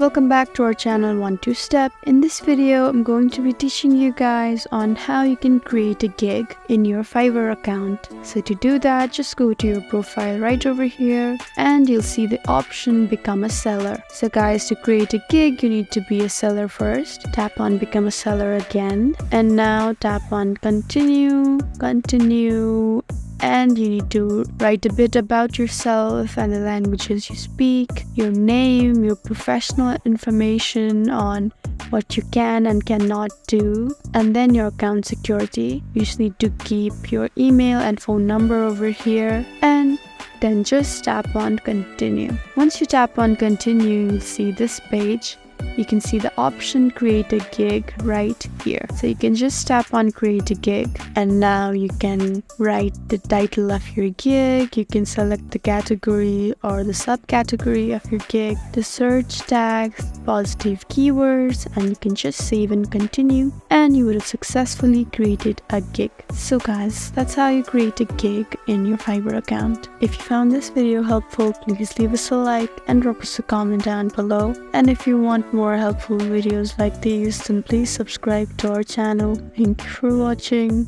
Welcome back to our channel 1-2-Step. In this video, I'm going to be teaching you guys on how you can create a gig in your Fiverr account. So to do that, just go to your profile right over here and you'll see the option Become a Seller. So guys, to create a gig, you need to be a seller first. Tap on Become a Seller again. And now tap on Continue, and you need to write a bit about yourself and the languages you speak, your name, your professional information on what you can and cannot do, and then your account security. You just need to keep your email and phone number over here, and then just tap on Continue. Once you tap on Continue, you'll see this page. You can see the option Create a Gig right here. So you can just tap on Create a Gig, and now you can write the title of your gig. You can select the category or the subcategory of your gig, the search tags, positive keywords, and you can just save and continue, and you would have successfully created a gig. So guys, that's how you create a gig in your Fiverr account. If you found this video helpful, please leave us a like and drop us a comment down below. And if you want more helpful videos like these, then please subscribe to our channel. Thank you for watching.